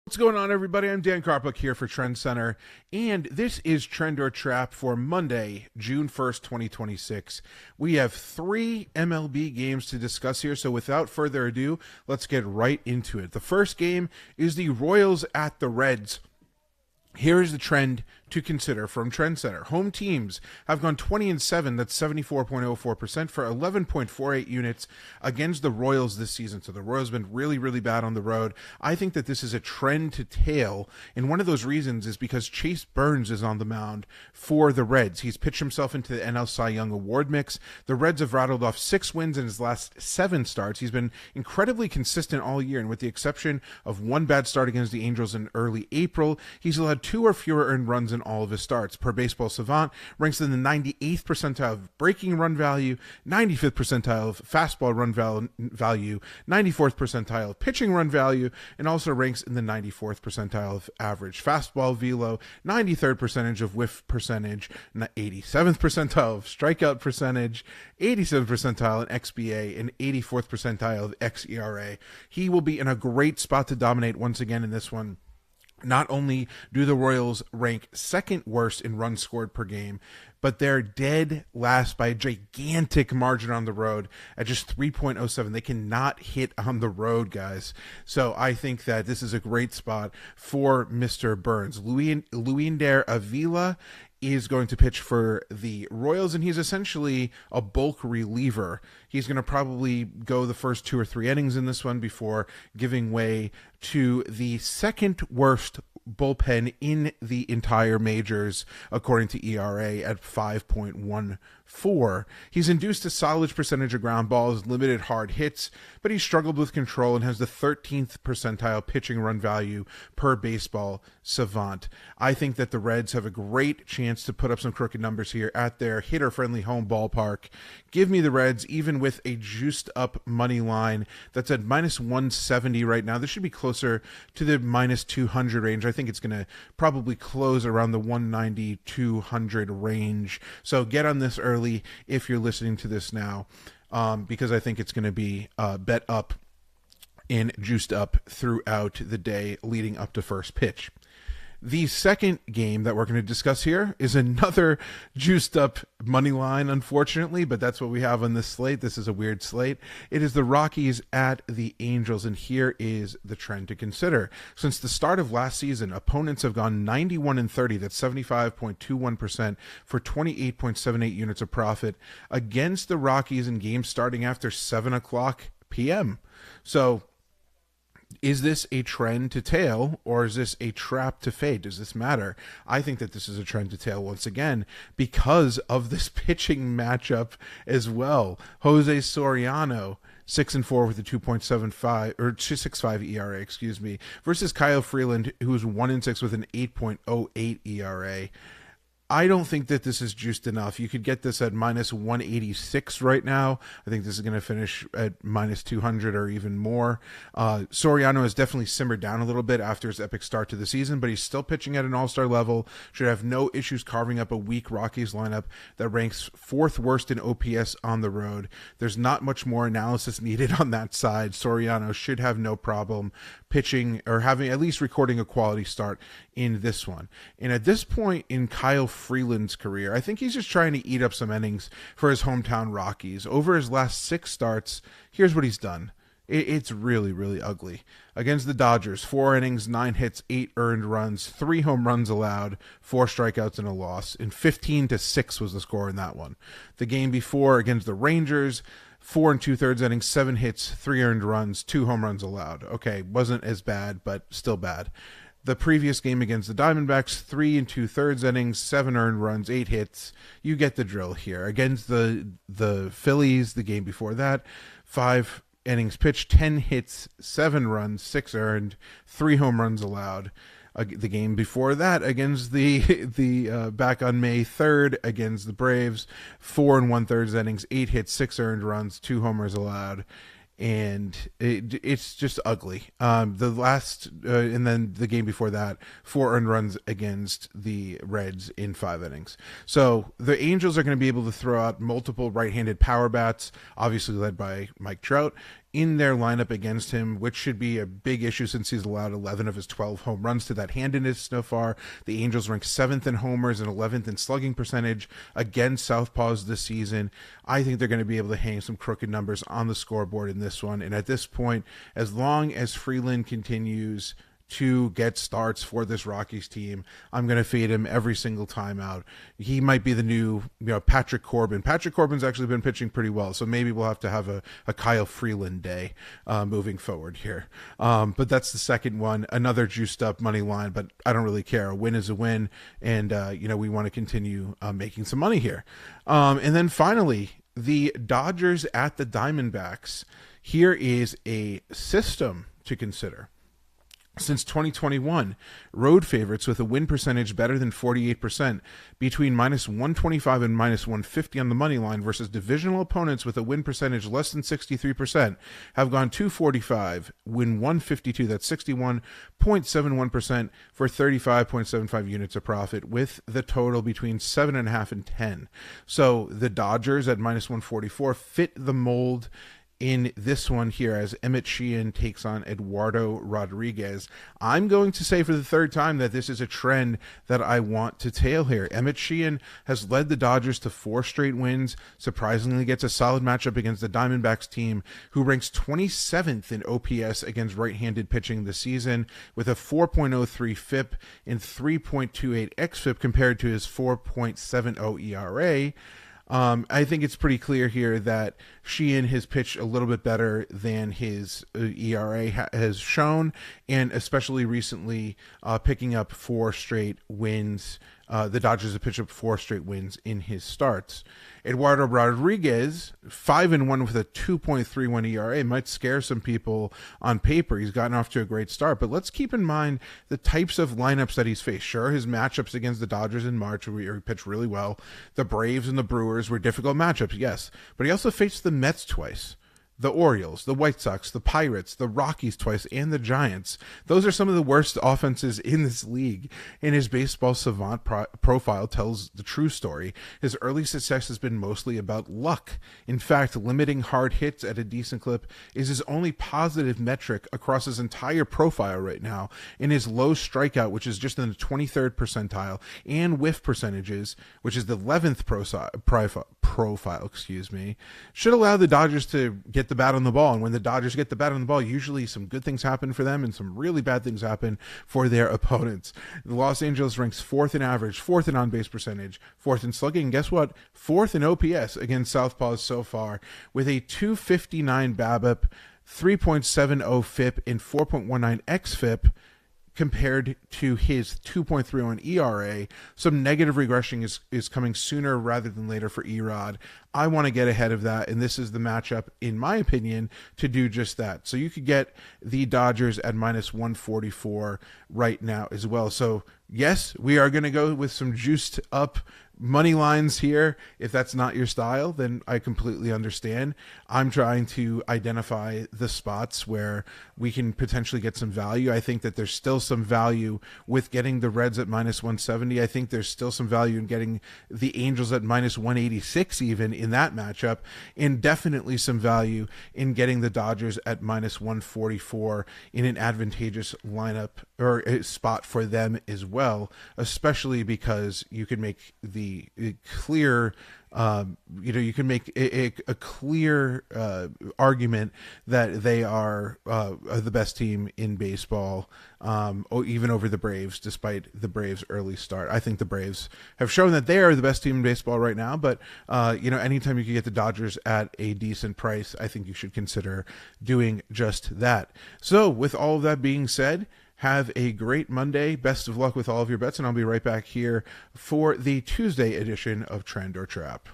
What's going on, everybody? I'm Dan Karpuc here for TrendsCenter, and this is Trend or Trap for Monday, June 1st, 2026. We have 3 MLB games to discuss here, so without further ado, let's get right into it. The first game is the Royals at the Reds. Here is the trend to consider from TrendsCenter. Home teams have gone 20-7, that's 74.04% for 11.48 units against the Royals this season. So the Royals have been really, really bad on the road. I think that this is a trend to tail, and one of those reasons is because Chase Burns is on the mound for the Reds. He's pitched himself into the NL Cy Young Award mix. The Reds have rattled off 6 wins in his last 7 starts. He's been incredibly consistent all year, and with the exception of one bad start against the Angels in early April, he's allowed 2 or fewer earned runs in all of his starts. Per Baseball Savant, ranks in the 98th percentile of breaking run value, 95th percentile of fastball run value, 94th percentile of pitching run value, and also ranks in the 94th percentile of average fastball velo, 93rd percentage of whiff percentage, 87th percentile of strikeout percentage, 87th percentile in XBA, and 84th percentile of xERA. He will be in a great spot to dominate once again in this one. Not only do the Royals rank second worst in runs scored per game, but they're dead last by a gigantic margin on the road at just 3.07. They cannot hit on the road, guys. So I think that this is a great spot for Mr. Burns. Luinder Avila is going to pitch for the Royals, and he's essentially a bulk reliever. He's going to probably go the first 2 or 3 innings in this one before giving way to the second worst bullpen in the entire majors, according to ERA, at 5.14. He's induced a solid percentage of ground balls, limited hard hits, but he struggled with control and has the 13th percentile pitching run value per Baseball Savant. I think that the Reds have a great chance to put up some crooked numbers here at their hitter-friendly home ballpark. Give me the Reds, even with a juiced-up money line that's at minus 170 right now. This should be closer to the minus 200 range. I think it's going to probably close around the 190, 200 range. So get on this early if you're listening to this now, because I think it's going to be bet up and juiced up throughout the day leading up to first pitch. The second game that we're going to discuss here is another juiced up money line, unfortunately, but that's what we have on this slate. This is a weird slate. It is the Rockies at the Angels, and here is the trend to consider. Since the start of last season, opponents have gone 91-30, that's 75.21% for 28.78 units of profit against the Rockies in games starting after 7 o'clock p.m. So is this a trend to tail, or is this a trap to fade? Does this matter? I think that this is a trend to tail once again because of this pitching matchup as well. Jose Soriano, 6-4 with a 2.75 or 2.65 ERA, excuse me, versus Kyle Freeland, who's 1-6 with an 8.08 ERA. I don't think that this is juiced enough. You could get this at minus 186 right now. I think this is going to finish at minus 200 or even more. Soriano has definitely simmered down a little bit after his epic start to the season, but he's still pitching at an all-star level. Should have no issues carving up a weak Rockies lineup that ranks 4th worst in OPS on the road. There's not much more analysis needed on that side. Soriano should have no problem pitching or having at least recording a quality start in this one. And at this point in Kyle Freeland's career, I think he's just trying to eat up some innings for his hometown Rockies. Over his last 6 starts, here's what he's done. It's really, really ugly. Against the Dodgers, 4 innings, 9 hits, 8 earned runs, 3 home runs allowed, 4 strikeouts and a loss, and 15-6 was the score in that one. The game before against the Rangers, 4 2/3 innings, 7 hits, 3 earned runs, 2 home runs allowed. Okay, wasn't as bad, but still bad. The previous game against the Diamondbacks, 3 2/3 innings, 7 earned runs, 8 hits. You get the drill here. Against the Phillies, the game before that, 5 innings pitched, 10 hits, 7 runs, 6 earned, 3 home runs allowed. The game before that against the back on May 3rd against the Braves, 4 1/3 innings, 8 hits, 6 earned runs, 2 homers allowed. And it's just ugly. And then the game before that, 4 earned runs against the Reds in 5 innings. So the Angels are going to be able to throw out multiple right-handed power bats, obviously led by Mike Trout, in their lineup against him, which should be a big issue since he's allowed 11 of his 12 home runs to that handedness so far. The Angels rank 7th in homers and 11th in slugging percentage against southpaws this season. I think they're going to be able to hang some crooked numbers on the scoreboard in this one. And at this point, as long as Freeland continues to get starts for this Rockies team, I'm going to fade him every single time out. He might be the new, Patrick Corbin. Patrick Corbin's actually been pitching pretty well, so maybe we'll have to have a Kyle Freeland day moving forward here. But that's the second one, another juiced up money line, but I don't really care. A win is a win, and we want to continue making some money here. And then finally, the Dodgers at the Diamondbacks. Here is a system to consider. Since 2021, road favorites with a win percentage better than 48%, between minus 125 and minus 150 on the money line, versus divisional opponents with a win percentage less than 63%, have gone 245, win 152, that's 61.71% for 35.75 units of profit, with the total between 7.5 and 10. So the Dodgers at minus 144 fit the mold in this one here, as Emmett Sheehan takes on Eduardo Rodriguez. I'm going to say for the third time that this is a trend that I want to tail here. Emmett Sheehan has led the Dodgers to 4 straight wins, surprisingly gets a solid matchup against the Diamondbacks team, who ranks 27th in OPS against right-handed pitching this season, with a 4.03 FIP and 3.28 xFIP compared to his 4.70 ERA. I think it's pretty clear here that Sheehan has pitched a little bit better than his ERA has shown, and especially recently picking up 4 straight wins. The Dodgers have pitched up 4 straight wins in his starts. Eduardo Rodriguez, 5-1 with a 2.31 ERA, might scare some people on paper. He's gotten off to a great start, but let's keep in mind the types of lineups that he's faced. Sure, his matchups against the Dodgers in March, where he pitched really well. The Braves and the Brewers were difficult matchups, yes, but he also faced the Mets twice, the Orioles, the White Sox, the Pirates, the Rockies twice, and the Giants. Those are some of the worst offenses in this league, and his baseball savant profile tells the true story. His early success has been mostly about luck. In fact, limiting hard hits at a decent clip is his only positive metric across his entire profile right now, and his low strikeout, which is just in the 23rd percentile, and whiff percentages, which is the 11th profile, should allow the Dodgers to get the bat on the ball. And when the Dodgers get the bat on the ball, usually some good things happen for them and some really bad things happen for their opponents. The Los Angeles ranks 4th in average, 4th in on-base percentage, 4th in slugging, and guess what? 4th in OPS against southpaws so far, with a 259 BABIP, 3.70 FIP, and 4.19 xFIP, compared to his 2.31 ERA. Some negative regression is coming sooner rather than later for Erod. I want to get ahead of that, and this is the matchup, in my opinion, to do just that. So you could get the Dodgers at minus 144 right now as well. So yes, we are going to go with some juiced up money lines here. If that's not your style, then I completely understand. I'm trying to identify the spots where we can potentially get some value. I think that there's still some value with getting the Reds at minus 170. I think there's still some value in getting the Angels at minus 186 even in that matchup, and definitely some value in getting the Dodgers at minus 144 in an advantageous lineup or a spot for them as well, especially because you can make the clear you can make a clear argument that they are the best team in baseball, even over the Braves, despite the Braves' early start. I think the Braves have shown that they are the best team in baseball right now, but anytime you can get the Dodgers at a decent price, I think you should consider doing just that. So with all of that being said, have a great Monday. Best of luck with all of your bets, and I'll be right back here for the Tuesday edition of Trend or Trap.